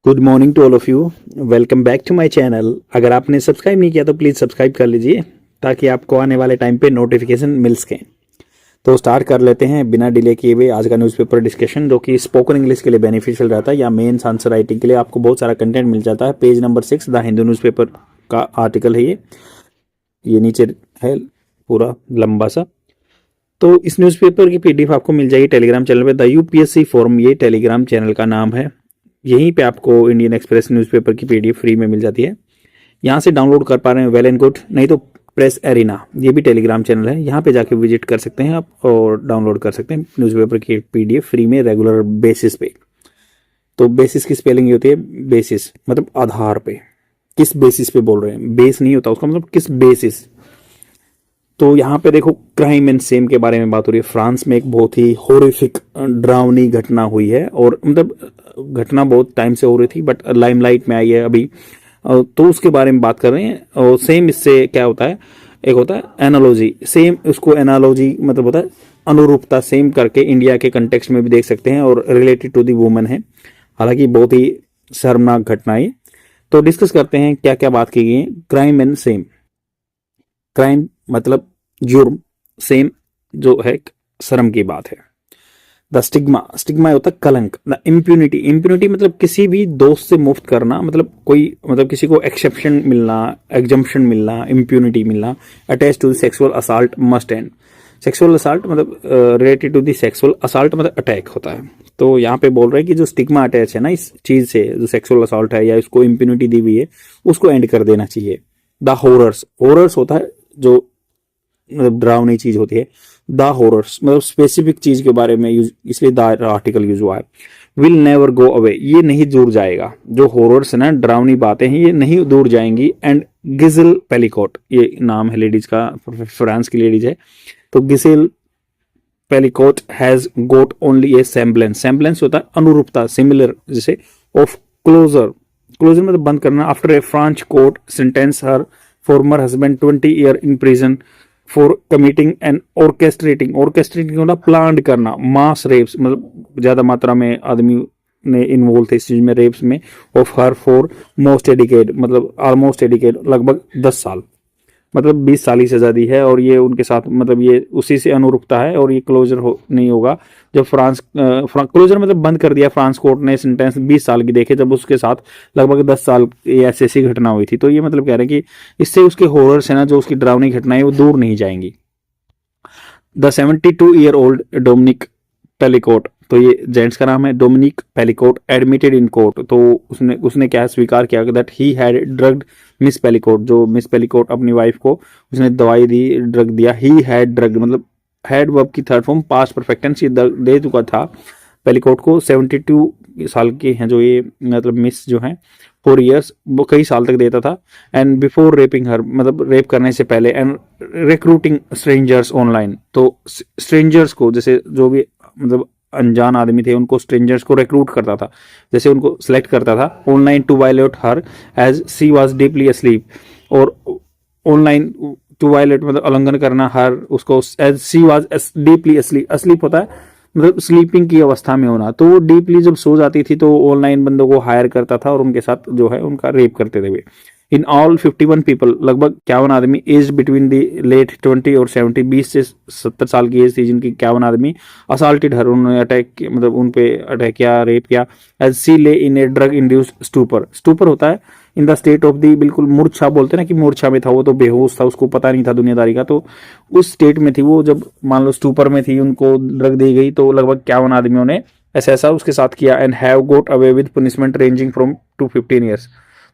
Good morning to all of you. Welcome back to my channel. अगर आपने subscribe नहीं किया तो प्लीज़ सब्सक्राइब कर लीजिए ताकि आपको आने वाले टाइम पे नोटिफिकेशन मिल सकें। तो स्टार्ट कर लेते हैं बिना डिले किए हुए आज का न्यूज़पेपर डिस्कशन, जो कि स्पोकन इंग्लिश के लिए बेनिफिशियल रहता है या मेंस आंसर राइटिंग के लिए आपको बहुत सारा कंटेंट मिल जाता है। Page number 6 the Hindu newspaper का आर्टिकल है ये नीचे है पूरा लंबा सा। तो इस न्यूज़पेपर की पीडीएफ आपको मिल जाएगी टेलीग्राम चैनल पे। द यूपीएससी फोरम ये टेलीग्राम चैनल का नाम है। यहीं पे आपको इंडियन एक्सप्रेस न्यूज़पेपर की पीडीएफ फ्री में मिल जाती है। यहाँ से डाउनलोड कर पा रहे हैं वेल एंड गुड, नहीं तो प्रेस एरिना ये भी टेलीग्राम चैनल है, यहाँ पे जाके विजिट कर सकते हैं आप और डाउनलोड कर सकते हैं न्यूज़पेपर की पीडीएफ फ्री में रेगुलर बेसिस पे। तो बेसिस की स्पेलिंग ये होती है बेसिस, मतलब आधार पे, किस बेसिस पे बोल रहे हैं, बेस नहीं होता उसका मतलब किस बेसिस। तो यहाँ पे देखो क्राइम एंड सेम के बारे में बात हो रही है। फ्रांस में एक बहुत ही हॉरिफिक डरावनी घटना हुई है और मतलब घटना बहुत टाइम से हो रही थी बट लाइमलाइट में आई है अभी, तो उसके बारे में बात कर रहे हैं। और सेम इससे क्या होता है, एक होता है एनालॉजी, सेम उसको एनालॉजी मतलब होता है अनुरूपता, सेम करके इंडिया के कंटेक्स्ट में भी देख सकते हैं और रिलेटेड टू दी वुमन है। हालांकि बहुत ही शर्मनाक घटना है। तो डिस्कस करते हैं क्या क्या बात की गई है। क्राइम एंड सेम, क्राइम मतलब जुर्म, सेम जो है शर्म की बात है। द स्टिग्मा, स्टिग्मा होता है कलंक। द इम्प्यूनिटी, इम्प्यूनिटी मतलब किसी भी दोस्त से मुफ्त करना, मतलब कोई मतलब किसी को एक्सेप्शन मिलना, एग्जम्पशन मिलना, इम्प्यूनिटी मिलना। Attach to the sexual assault must end. Sexual assault मतलब related to the sexual assault मतलब अटैक होता है। तो यहाँ पे बोल रहे हैं कि जो स्टिग्मा अटैच है ना इस चीज से, जो सेक्सुअल असाल्ट है या इसको इम्प्यूनिटी दी हुई है, उसको एंड कर देना चाहिए। द हॉरर्स, हॉरर्स होता है जो मतलब डरावनी चीज होती है। द हॉरर्स मतलब स्पेसिफिक चीज के बारे में यूज, इसलिए द आर्टिकल यूज हुआ है। विल नेवर गो अवे, ये नहीं दूर जाएगा। जो हॉरर्स है ना, डरावनी बातें हैं, ये नहीं दूर जाएंगी। एंड गिजिल पेलिकोट, ये नाम है लेडीज का, फ्रांस की लेडीज है। तो Gisele Pelicot has got only a semblance, semblance होता है अनुरूपता, सिमिलर जैसे, ऑफ क्लोजर, क्लोजर मतलब बंद करना। After a French court sentence her former husband 20 year in prison for committing and orchestrating, orchestrating होना प्लान करना, मास रेप्स मतलब ज्यादा मात्रा में आदमी ने इन्वॉल्व थे इस चीज में, रेप्स में। Of her for most adequate मतलब ऑलमोस्ट एडिकेट, लगभग 10 साल, मतलब 20 साल की सजा दी है। और ये उनके साथ मतलब ये उसी से अनुरूपता है और ये क्लोजर नहीं होगा। जब फ्रांस क्लोजर मतलब बंद कर दिया फ्रांस कोर्ट ने, सेंटेंस 20 साल की देखे, जब उसके साथ लगभग 10 साल ऐसी ऐसी घटना हुई थी। तो ये मतलब कह रहे हैं कि इससे उसके हॉरर्स है ना, जो उसकी डरावनी घटनाएं वो दूर नहीं जाएंगी। द 72-year-old डोमिनिक पेलिकोट, तो ये जेंट्स का नाम है Dominique Pelicot, admitted in court. तो उसने उसने क्या स्वीकार किया that he had drugged Miss Pelicot, जो मिस पेलिकोट अपनी वाइफ को उसने दवाई दी, ड्रग दिया। ही हैड ड्रग्ड मतलब हैड वर्ब की third form past perfect tense, ये दे चुका था पेलिकोट को। 72 साल के हैं जो ये मतलब मिस जो हैं, 4 ईयर्स, वो कई साल तक देता था। एंड बिफोर रेपिंग हर मतलब रेप करने से पहले। एंड रिक्रूटिंग स्ट्रेंजर्स ऑनलाइन, तो स्ट्रेंजर्स को जैसे जो भी मतलब अनजान आदमी थे उनको स्ट्रेंजर्स को रिक्रूट करता था, जैसे उनको सिलेक्ट करता था online to violate her as she was deeply asleep. और ऑनलाइन टू वायलेट मतलब उल्लंघन करना हर उसको, as she was deeply asleep, asleep होता है मतलब स्लीपिंग की अवस्था में होना। तो वो डीपली जब सो जाती थी तो ऑनलाइन बंदों को हायर करता था और उनके साथ जो है उनका रेप करते थे वे। इन ऑल 51 पीपल, लगभग 51 आदमी, एज बिटवीन द लेट 20 और 70, 20 से 70 साल की एज थी जिनकी, 51 आदमी असल्टेड हर, उन्होंने अटैक मतलब उन पे अटैक किया, रेप किया। As she lay in a drug induced stupor, stupor होता है in the state of the, बिल्कुल मूर्छा बोलते हैं ना कि मूर्छा में था वो, तो बेहोश था, उसको पता नहीं था दुनियादारी का। तो उस स्टेट में थी वो, जब मान लो स्टूपर में थी, उनको ड्रग दी गई। तो लगभग 51 आदमियों ने ऐसा उसके साथ किया। And have got away with punishment ranging from two 15 years.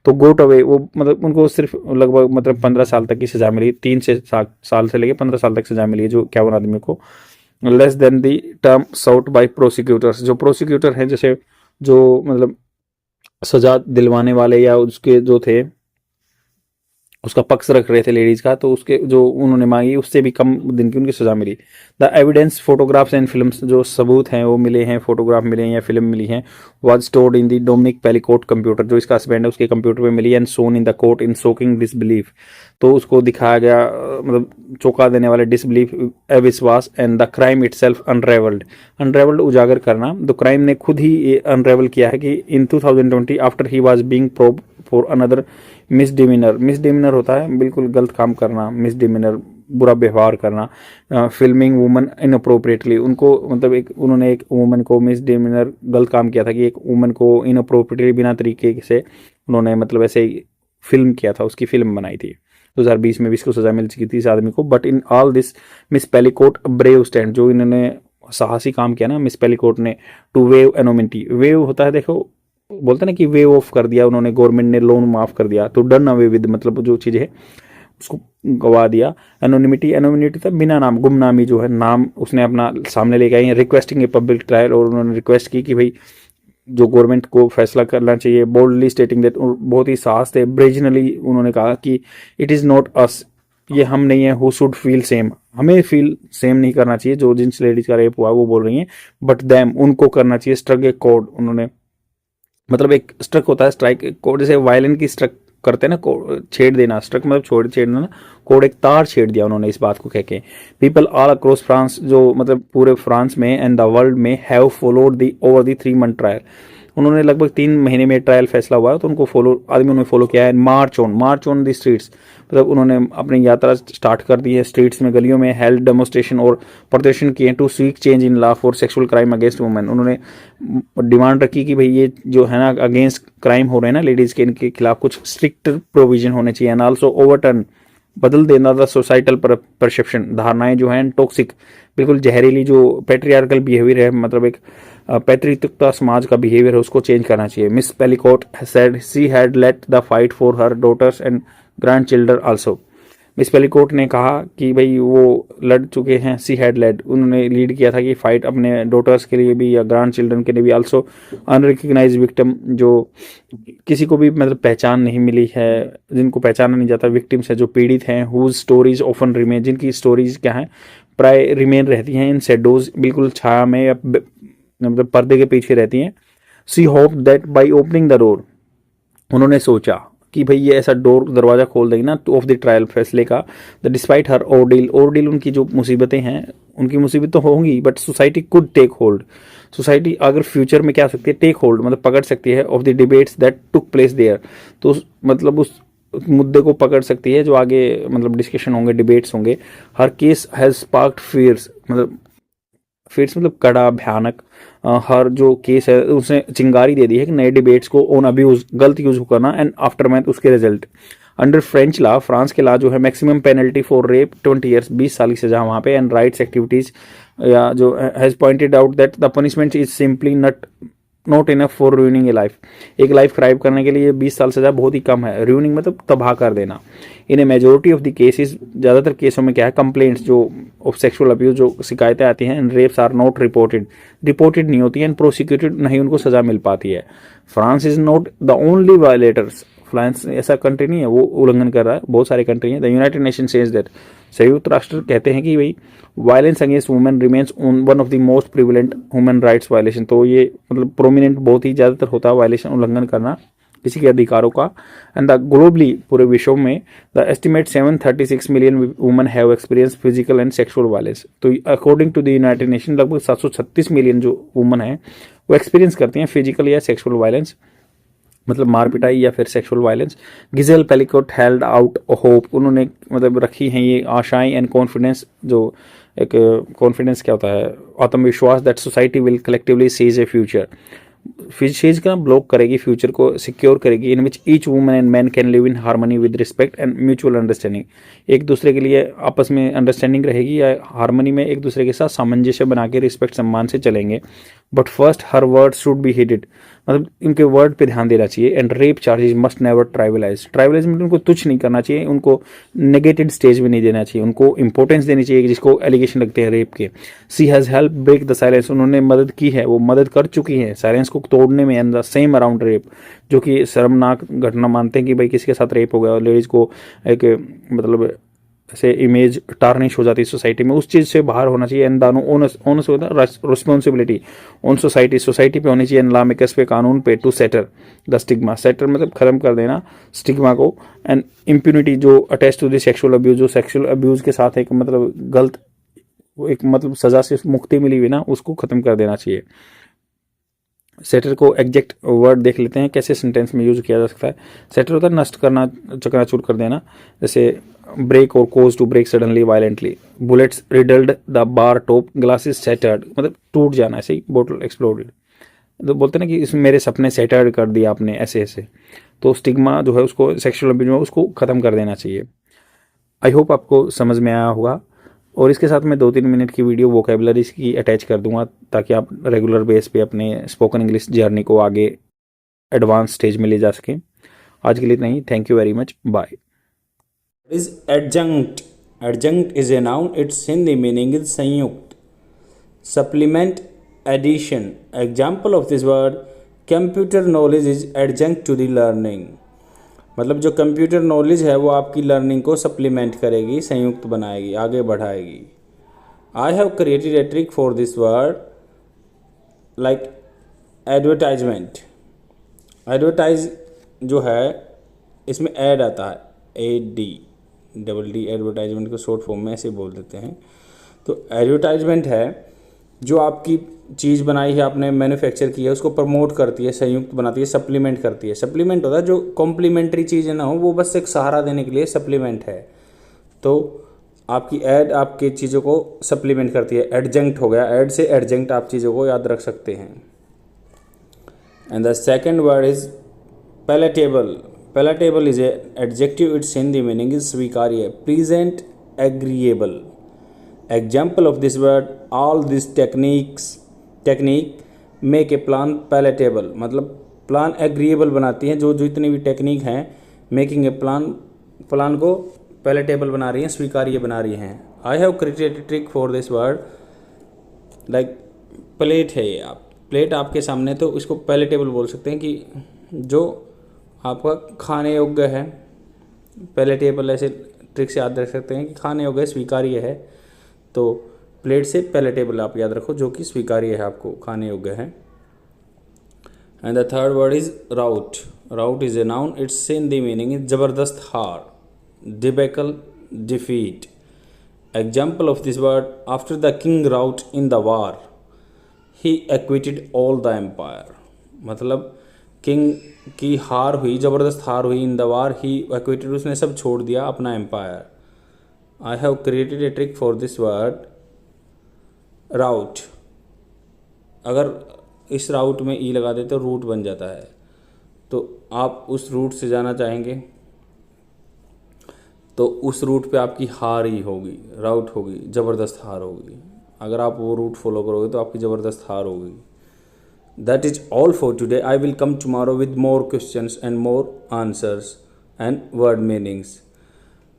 तो गोट अवे वो मतलब उनको सिर्फ लगभग मतलब 15 साल तक की सजा मिली, 3 से 7 साल से लेकर 15 साल तक सजा मिली है जो 51 आदमियों को। Less than the term sought by prosecutors, जो प्रोसिक्यूटर हैं जैसे जो मतलब सजा दिलवाने वाले या उसके जो थे उसका पक्ष रख रहे थे लेडीज का, तो उसके जो उन्होंने मांगी उससे भी कम दिन की उनकी सजा मिली। The evidence photographs and films, जो सबूत हैं वो मिले हैं, फोटोग्राफ मिले हैं या फिल्म मिली हैं, was stored in the Dominique Pelicot computer, जो इसका हस्बैंड है उसके कंप्यूटर पे मिली, and shown in the court in shocking disbelief, तो उसको दिखाया गया मतलब चौंका देने वाले डिसबिलीफ, अविश्वास, एंड द क्राइम इटसेल्फ अनरेवल्ड, अनरेवल्ड उजागर करना, तो क्राइम ने खुद ही अनरेवल किया है कि in 2020 after he was being probe for another misdemeanour, misdemeanour होता है बिल्कुल गलत काम करना, मिसडिमिनर बुरा व्यवहार करना, फिल्मिंग वुमन इनअप्रोप्रिएटली, उनको मतलब एक उन्होंने एक वुमन को मिसडिमिनर गलत काम किया था कि एक वुमन को इनअप्रोप्रिएटली बिना तरीके से उन्होंने मतलब ऐसे फिल्म किया था, उसकी फिल्म बनाई थी। 2020 में भी इसको सजा मिल चुकी थी इस आदमी को। But in all this Miss Pelicot brave stand, जो इन्होंने साहसी काम किया ना मिस पेलिकोट ने, टू वेव एनोमिनिटी, वेव होता है देखो बोलते ना कि वेव ऑफ कर दिया उन्होंने, गवर्नमेंट ने लोन माफ कर दिया, तो डन अवे विद मतलब जो चीज है उसको गवा दिया। एनोनिमिटी, एनोनिमिटी था बिना नाम, गुमनामी जो है, नाम उसने अपना सामने लेके आई, रिक्वेस्टिंग ए पब्लिक ट्रायल, और उन्होंने रिक्वेस्ट की कि भाई जो गवर्नमेंट को फैसला करना चाहिए, बोल्डली स्टेटिंग दैट, बहुत ही साहस थे, ब्रेजनली उन्होंने कहा कि इट इज नॉट अस, ये हम नहीं है, हु शुड फील सेम, हमें फील सेम नहीं करना चाहिए जो जिन लेडीज का रेप हुआ वो बोल रही हैं, बट दैम, उनको करना चाहिए, स्ट्रक ए कोड, उन्होंने मतलब एक स्ट्रक होता है स्ट्राइक कोड, जैसे वायलिन की स्ट्रक करते हैं ना, छेड़ देना, स्ट्रक मतलब छेड़ना ना, कोड एक तार छेड़ दिया उन्होंने इस बात को कह के। पीपल ऑल अक्रॉस फ्रांस, जो मतलब पूरे फ्रांस में एंड द वर्ल्ड में, have followed the over the 3 month trial, उन्होंने लगभग 3 महीने में ट्रायल फैसला हुआ तो उनको आदमियों ने फॉलो किया है। मार्च ऑन दी स्ट्रीट्स, मतलब उन्होंने अपनी यात्रा स्टार्ट कर दी है स्ट्रीट्स में, गलियों में, हेल्ड डेमोस्ट्रेशन और प्रदर्शन किए to seek change in law for sexual crime against women, उन्होंने डिमांड रखी कि भाई ये जो है ना अगेंस्ट क्राइम हो रहे हैं ना लेडीज के, इनके खिलाफ कुछ स्ट्रिक्ट प्रोविजन होने चाहिए, एंड आल्सो ओवरटर्न, बदल देना था सोसाइटल परसेप्शन, धारणाएं जो हैं टॉक्सिक, बिल्कुल जहरीली जो पेट्रियार्कल बिहेवियर है, मतलब एक पैतृत्वता समाज का बिहेवियर है, उसको चेंज करना चाहिए। Miss Pelicot said she had led the fight for her daughters and grandchildren also, Miss Pelicot ने कहा कि भाई वो लड़ चुके हैं, सी हैड लेड, उन्होंने लीड किया था कि फाइट अपने डॉटर्स के लिए भी या ग्रैंड चिल्ड्रन के लिए भी, आल्सो अनरिकग्नाइज विक्टिम, जो किसी को भी मतलब पहचान नहीं मिली है, जिनको पहचाना नहीं जाता, विक्टिम्स है जो पीड़ित हैं, हुज स्टोरीज ऑफन रिमेन, जिनकी स्टोरीज क्या है प्राय रिमेन रहती हैं इन शेडोज, बिल्कुल छाया में या मतलब पर्दे के पीछे रहती हैं। She hope that by opening the door, उन्होंने सोचा कि भाई ये ऐसा डोर दरवाजा खोल देगी ना टू ऑफ द ट्रायल फैसले का, द डिस्पाइट हर ओरडील उनकी जो मुसीबतें हैं, उनकी मुसीबत तो होंगी but society could take hold, society अगर फ्यूचर में क्या सकती है, टेक होल्ड मतलब पकड़ सकती है, of the debates that took place there, तो मतलब उस मुद्दे को पकड़ सकती है जो आगे मतलब डिस्कशन होंगे, डिबेट्स होंगे। हर केस हैज स्पार्क्ड फियर्स, मतलब फियर्स मतलब कड़ा भयानक, हर जो केस है उसने चिंगारी दे दी है कि नए डिबेट्स को ऑन अब्यूज, गलत यूज करना, एंड आफ्टर मैथ उसके result. Under French law, France के लॉ जो है, maximum penalty for rape 20 years, 20 साल की सजा वहाँ पे, एंड राइट्स एक्टिविटीज या जो has pointed out that the punishment is simply not enough for ruining A life, एक लाइफ खराब करने के लिए 20 साल सजा बहुत ही कम है। रूइनिंग मतलब तबाह कर देना। In a majority of the cases, ज़्यादातर केसों में क्या है, कंप्लेंट्स जो ऑफ सेक्सुअल अब्यूज जो शिकायतें आती हैं, and rapes are not reported नहीं होती हैं, एंड प्रोसिक्यूटेड नहीं उनको सजा मिल पाती है। France is not the only violators, France ऐसा कंट्री नहीं है वो उल्लंघन कर रहा है, बहुत सारे कंट्री हैं। The United nation says that, संयुक्त राष्ट्र कहते हैं कि भाई violence against women remains one of the most prevalent human rights violation, तो ये मतलब प्रोमिनेंट बहुत ही ज़्यादातर होता है वायलेशन, उल्लंघन करना किसी के अधिकारों का। एंड द ग्लोबली, पूरे विश्व में, the estimate 736 million women have experience physical and sexual violence, तो according to the United Nation लगभग 736 मिलियन जो वुमेन है वो एक्सपीरियंस करती हैं फिजिकल या सेक्सुअल वायलेंस, मतलब मार पिटाई या फिर sexual violence. Gisele Pelicot held out hope, उन्होंने मतलब रखी हैं ये आशाएं एंड कॉन्फिडेंस, जो एक कॉन्फिडेंस क्या होता है, आत्मविश्वास, that society will collectively seize a future, चीज का ब्लॉक करेगी, फ्यूचर को सिक्योर करेगी, in which each woman and man can live in harmony with respect and mutual understanding, एक दूसरे के लिए आपस में अंडरस्टैंडिंग रहेगी या हार्मनी में एक दूसरे के साथ सामंजस्य बना के रिस्पेक्ट सम्मान से चलेंगे। But first her word should be heeded, मतलब इनके वर्ड पे ध्यान देना चाहिए। And rape charges must never trivialise, trivialise मतलब उनको तुच्छ नहीं करना चाहिए, उनको नेगेटेड स्टेज में नहीं देना चाहिए, उनको इंपॉर्टेंस देनी चाहिए जिसको एलिगेशन लगते हैं रेप के। She has help break the silence, उन्होंने मदद की है, वो मदद कर चुकी है साइलेंस को तोड़ने में। And the same around rape, जो कि शर्मनाक घटना मानते हैं कि भाई किसी के साथ रेप हो गया और लेडीज़ को एक मतलब ऐसे इमेज टार्निश हो जाती है सोसाइटी में, उस चीज़ से बाहर होना चाहिए। एंड दानो onus responsibility on society, society पे होनी चाहिए, एंड लॉ मेकर्स पे, कानून पे, to shatter the stigma, shatter मतलब खत्म कर देना स्टिग्मा को। एंड इम्प्यूनिटी जो attach to the sexual abuse, जो सेक्सुअल अब्यूज के साथ एक मतलब गलत एक मतलब सजा से मुक्ति मिली हुई ना, उसको खत्म कर देना चाहिए। सेटर को एग्जैक्ट वर्ड देख लेते हैं कैसे सेंटेंस में यूज किया जा सकता है। सेटर होता है नष्ट करना, चकनाचूर कर देना, जैसे ब्रेक और cause to break suddenly violently. Bullets riddled the bar top, glasses shattered मतलब टूट जाना, ऐसे ही बोतल एक्सप्लोडेड। तो बोलते हैं ना कि इसमें मेरे सपने सेटर्ड कर दिया आपने, ऐसे ऐसे। तो स्टिग्मा जो है उसको सेक्सुअल अब्यूज में उसको खत्म कर देना चाहिए। आई होप आपको समझ में आया होगा। और इसके साथ मैं 2-3 मिनट की वीडियो वोकेबलरीज की अटैच कर दूंगा ताकि आप रेगुलर बेस पे अपने स्पोकन इंग्लिश जर्नी को आगे एडवांस स्टेज में ले जा सकें। आज के लिए इतना ही। Thank you very much, bye. Is adjunct. Adjunct is a noun. Its Hindi meaning is संयुक्त. Supplement, addition. Example of this word: computer knowledge is adjunct to the learning. मतलब जो कंप्यूटर नॉलेज है वो आपकी लर्निंग को supplement करेगी, संयुक्त बनाएगी, आगे बढ़ाएगी। आई have created a trick for this word like advertisement. Advertise जो है इसमें ऐड आता है, AD एडवर्टाइजमेंट को शॉर्ट फॉर्म में ऐसे बोल देते हैं। तो एडवर्टाइजमेंट है जो आपकी चीज़ बनाई है, आपने मैन्युफैक्चर की है, उसको प्रमोट करती है, संयुक्त बनाती है, सप्लीमेंट करती है। सप्लीमेंट होता है जो कॉम्प्लीमेंट्री चीज़ें ना हो, वो बस एक सहारा देने के लिए सप्लीमेंट है। तो आपकी ऐड आपके चीज़ों को सप्लीमेंट करती है। एडजंक्ट हो गया, ऐड से एडजंक्ट आप चीज़ों को याद रख सकते हैं। And the second word is palatable. Palatable is a adjective, it's Hindi meaning is स्वीकार्य, pleasant, agreeable. Example of this word: all this technique make a plan palatable, मतलब प्लान एग्रीएबल बनाती हैं। जो जितनी भी टेक्निक हैं मेकिंग ए प्लान को palatable बना रही हैं, स्वीकार्य बना रही हैं। I have created a trick for this word like plate है ये, आप प्लेट आपके सामने, तो इसको पैलेटेबल बोल सकते हैं कि जो आपका खाने योग्य है। पैलेटेबल ऐसे ट्रिक से याद रख सकते हैं कि खाने योग्य स्वीकार्य है, तो प्लेट से पैलेटेबल आप याद रखो जो कि स्वीकार्य है, आपको खाने योग्य है। And the third word is rout. Rout is a noun, its Hindi meaning is जबरदस्त हार, debacle, defeat. Example of this word: after the king rout in the war he acquitted all the empire, मतलब king की हार हुई, ज़बरदस्त हार हुई, इन the war he acquitted, उसने सब छोड़ दिया अपना empire. I have created a trick for this word route. अगर इस राउट में ई लगा देते तो रूट बन जाता है, तो आप उस रूट से जाना चाहेंगे तो उस रूट पे आपकी हार ही होगी, राउट होगी, ज़बरदस्त हार होगी। अगर आप वो रूट फॉलो करोगे तो आपकी ज़बरदस्त हार होगी। That is all for today. I will come tomorrow with more questions and more answers and word meanings.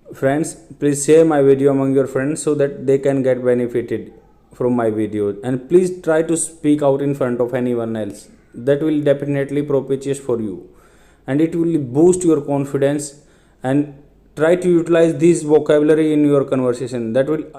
Friends, please share my video among your friends so that they can get benefited from my videos. And please try to speak out in front of anyone else. That will definitely propitious for you. And it will boost your confidence, and try to utilize this vocabulary in your conversation. That will